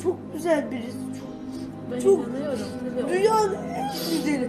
Çok güzel birisi. Çok dünyanın en güzeli.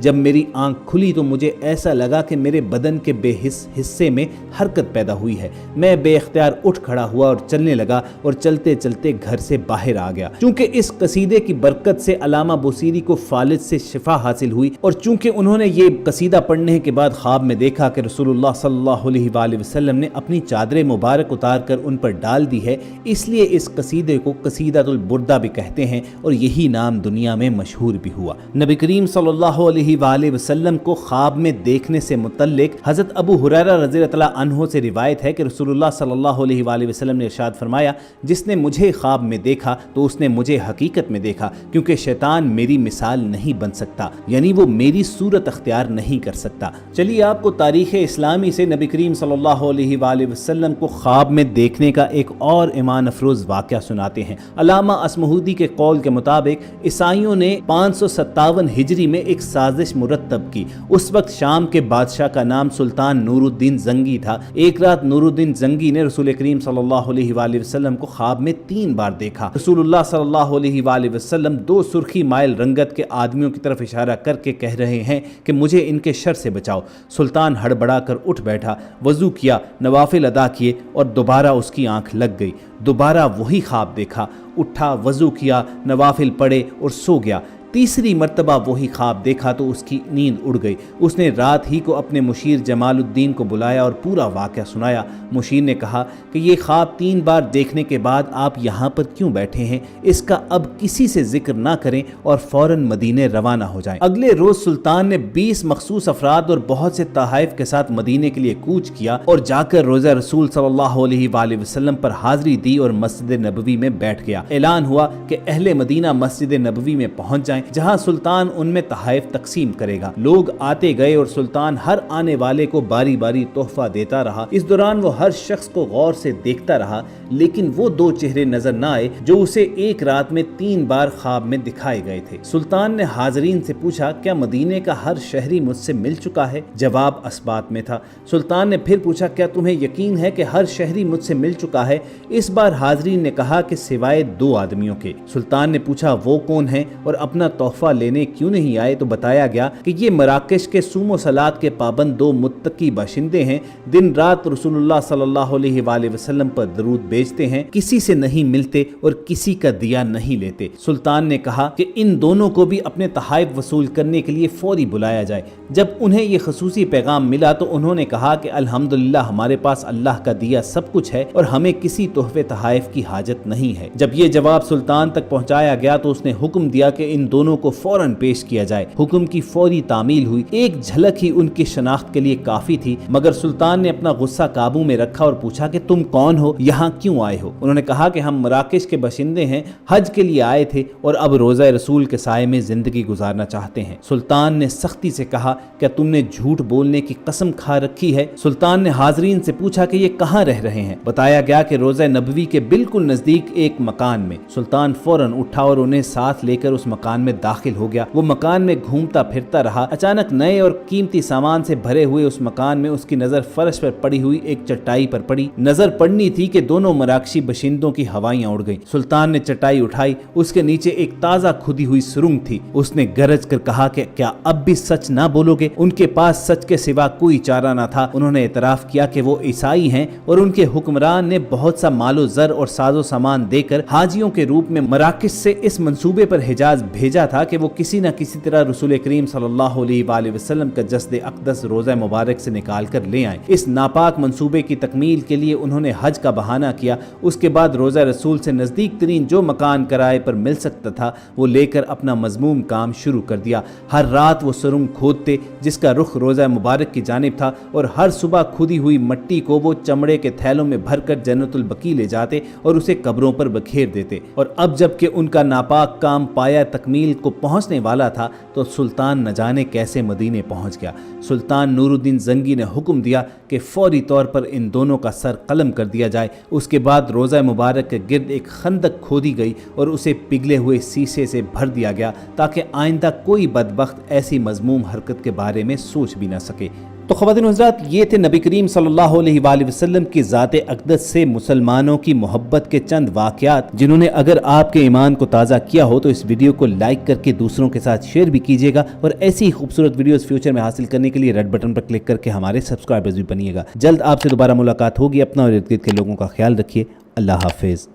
جب میری آنکھ کھلی تو مجھے ایسا لگا کہ میرے بدن کے بے حصے میں حرکت پیدا ہوئی ہے۔ میں بے اختیار اٹھ کھڑا ہوا اور چلنے لگا اور چلتے چلتے گھر سے باہر آ گیا۔ چونکہ اس قصیدے کی برکت سے علامہ بوصیری کو فالج سے شفا حاصل ہوئی، اور چونکہ انہوں نے یہ قصیدہ پڑھنے کے بعد خواب میں دیکھا کہ رسول اللہ صلی اللہ علیہ وآلہ وسلم نے اپنی چادر مبارک اتار کر ان پر ڈال دی ہے، اس لیے اس قصیدے کو قصیدۃ البردہ بھی کہتے ہیں، اور یہی نام دنیا میں مشہور بھی ہوا۔ نبی کریم صلی اللہ علیہ وآلہ وسلم کو خواب میں دیکھنے سے متعلق حضرت ابو ہریرہ رضی اللہ عنہ سے روایت ہے کہ رسول اللہ صلی اللہ علیہ وآلہ وسلم نے ارشاد فرمایا، جس نے مجھے خواب میں دیکھا تو اس نے مجھے حقیقت میں دیکھا، کیونکہ شیطان میری مثال نہیں بن سکتا، یعنی وہ میری صورت اختیار نہیں کر سکتا۔ چلیے آپ کو تاریخ اسلامی سے نبی کریم صلی اللہ علیہ وآلہ وسلم کو خواب میں دیکھنے کا ایک اور ایمان افروز واقعہ سناتے ہیں۔ علامہ اسمہودی کے قول کے مطابق عیسائیوں نے 557 ہجری میں ایک سازش مرتب کی۔ اس وقت شام کے بادشاہ کا نام سلطان نور الدین زنگی تھا۔ ایک رات نور الدین زنگی نے رسول کریم صلی اللہ علیہ وآلہ وسلم کو خواب میں 3 بار دیکھا۔ رسول اللہ صلی اللہ علیہ وآلہ وسلم 2 سرخی مائل رنگت کے آدمیوں کی طرف اشارہ کر کے کہہ رہے ہیں کہ مجھے ان کے شر سے بچاؤ۔ سلطان ہڑبڑا کر اٹھ بیٹھا، وضو کیا، نوافل ادا کیے، اور دوبارہ اس کی آنکھ لگ گئی۔ دوبارہ وہی خواب دیکھا، اٹھا، وضو کیا، نوافل پڑھے اور سو گیا۔ تیسری مرتبہ وہی خواب دیکھا تو اس کی نیند اڑ گئی۔ اس نے رات ہی کو اپنے مشیر جمال الدین کو بلایا اور پورا واقعہ سنایا۔ مشیر نے کہا کہ یہ خواب 3 بار دیکھنے کے بعد آپ یہاں پر کیوں بیٹھے ہیں؟ اس کا اب کسی سے ذکر نہ کریں اور فوراً مدینے روانہ ہو جائیں۔ اگلے روز سلطان نے 20 مخصوص افراد اور بہت سے تحائف کے ساتھ مدینے کے لیے کوچ کیا اور جا کر روضہ رسول صلی اللہ علیہ وآلہ وسلم پر حاضری دی اور مسجد نبوی میں بیٹھ گیا۔ اعلان ہوا کہ اہل مدینہ مسجد نبوی میں پہنچ جائیں، جہاں سلطان ان میں تحائف تقسیم کرے گا۔ لوگ آتے گئے اور سلطان ہر آنے والے کو باری باری تحفہ دیتا رہا۔ اس دوران وہ ہر شخص کو غور سے دیکھتا رہا، لیکن وہ 2 چہرے نظر نہ آئے جو اسے ایک رات میں 3 بار خواب میں دکھائے گئے تھے۔ سلطان نے حاضرین سے پوچھا، کیا مدینے کا ہر شہری مجھ سے مل چکا ہے؟ جواب اسبات میں تھا۔ سلطان نے پھر پوچھا، کیا تمہیں یقین ہے کہ ہر شہری مجھ سے مل چکا ہے؟ اس بار حاضرین نے کہا کہ سوائے 2 آدمیوں کے۔ سلطان نے پوچھا، وہ کون ہیں اور اپنا تحفہ لینے کیوں نہیں آئے؟ تو بتایا گیا کہ یہ مراکش کے صوم و صلات کے پابند 2 متقی باشندے ہیں، دن رات رسول اللہ صلی اللہ علیہ وآلہ وسلم پر درود بھیجتے ہیں، کسی سے نہیں ملتے اور کسی کا دیا نہیں لیتے۔ سلطان نے کہا کہ ان دونوں کو بھی اپنے تحائف وصول کرنے کے لیے فوری بلایا جائے۔ جب انہیں یہ خصوصی پیغام ملا تو انہوں نے کہا کہ الحمدللہ ہمارے پاس اللہ کا دیا سب کچھ ہے اور ہمیں کسی تحفے تحائف کی حاجت نہیں ہے۔ جب یہ جواب سلطان تک پہنچایا گیا تو اس نے حکم دیا کہ ان دونوں کو فوراً پیش کیا جائے۔ حکم کی فوری تعمیل ہوئی۔ ایک جھلک ہی ان کی شناخت کے لیے کافی تھی، مگر سلطان نے اپنا غصہ قابو میں رکھا اور پوچھا کہ تم کون ہو، یہاں کیوں آئے ہو؟ انہوں نے کہا کہ ہم مراکش کے باشندے ہیں، حج کے لیے آئے تھے اور اب روضہ رسول کے سائے میں زندگی گزارنا چاہتے ہیں۔ سلطان نے سختی سے کہا، کیا تم نے جھوٹ بولنے کی قسم کھا رکھی ہے؟ سلطان نے حاضرین سے پوچھا کہ یہ کہاں رہ رہے ہیں؟ بتایا گیا کہ روضہ نبوی کے بالکل نزدیک ایک مکان میں۔ سلطان فوراً اٹھا اور انہیں ساتھ لے کر اس مکان میں داخل ہو گیا۔ وہ مکان میں گھومتا پھرتا رہا۔ اچانک نئے اور قیمتی سامان سے بھرے ہوئے اس مکان میں اس کی نظر فرش پر پڑی ہوئی ایک چٹائی پر پڑی۔ نظر پڑنی تھی کہ دونوں مراکشی باشندوں کی ہوائیاں اڑ گئیں۔ سلطان نے چٹائی اٹھائی، اس کے نیچے ایک تازہ کھدی ہوئی سرنگ تھی۔ اس نے گرج کر کہا کہ کیا اب بھی سچ نہ بولو گے؟ ان کے پاس سچ کے سوا کوئی چارہ نہ تھا۔ انہوں نے اعتراف کیا کہ وہ عیسائی ہیں اور ان کے حکمران نے بہت سا مال و زر اور ساز و سامان دے کر حاجیوں کے روپ میں مراکش سے اس منصوبے پر حجاز بھیجا تھا کہ وہ کسی نہ کسی طرح رسول کریم صلی اللہ علیہ وآلہ وسلم کا جسد اقدس روضہ مبارک سے نکال کر لے آئیں۔ اس ناپاک منصوبے کی تکمیل کے لیے انہوں نے حج کا بہانہ کیا۔ اس کے بعد روضہ رسول سے نزدیک ترین جو مکان کرائے پر مل سکتا تھا وہ لے کر اپنا مذموم کام شروع کر دیا۔ ہر رات وہ سرنگ کھودتے جس کا رخ روضہ مبارک کی جانب تھا، اور ہر صبح کھودی ہوئی مٹی کو وہ چمڑے کے تھیلوں میں بھر کر جنت البقیع لے جاتے اور اسے قبروں پر بکھیر دیتے۔ اور اب جب کہ ان کا ناپاک کام پایا تکمیل کو پہنچنے والا تھا تو سلطان نہ جانے کیسے مدینے پہنچ گیا۔ سلطان نور الدین زنگی نے حکم دیا کہ فوری طور پر ان دونوں کا سر قلم کر دیا جائے۔ اس کے بعد روضہ مبارک کے گرد ایک خندق کھودی گئی اور اسے پگھلے ہوئے سیسے سے بھر دیا گیا تاکہ آئندہ کوئی بدبخت ایسی مذموم حرکت کے بارے میں سوچ بھی نہ سکے۔ تو خواتین و حضرات، یہ تھے نبی کریم صلی اللہ علیہ وآلہ وسلم کی ذات اقدس سے مسلمانوں کی محبت کے چند واقعات، جنہوں نے اگر آپ کے ایمان کو تازہ کیا ہو تو اس ویڈیو کو لائک کر کے دوسروں کے ساتھ شیئر بھی کیجیے گا، اور ایسی ہی خوبصورت ویڈیوز فیوچر میں حاصل کرنے کے لیے ریڈ بٹن پر کلک کر کے ہمارے سبسکرائبرز بھی بنیے گا۔ جلد آپ سے دوبارہ ملاقات ہوگی۔ اپنا اور ارد گرد کے لوگوں کا خیال رکھیے۔ اللہ حافظ۔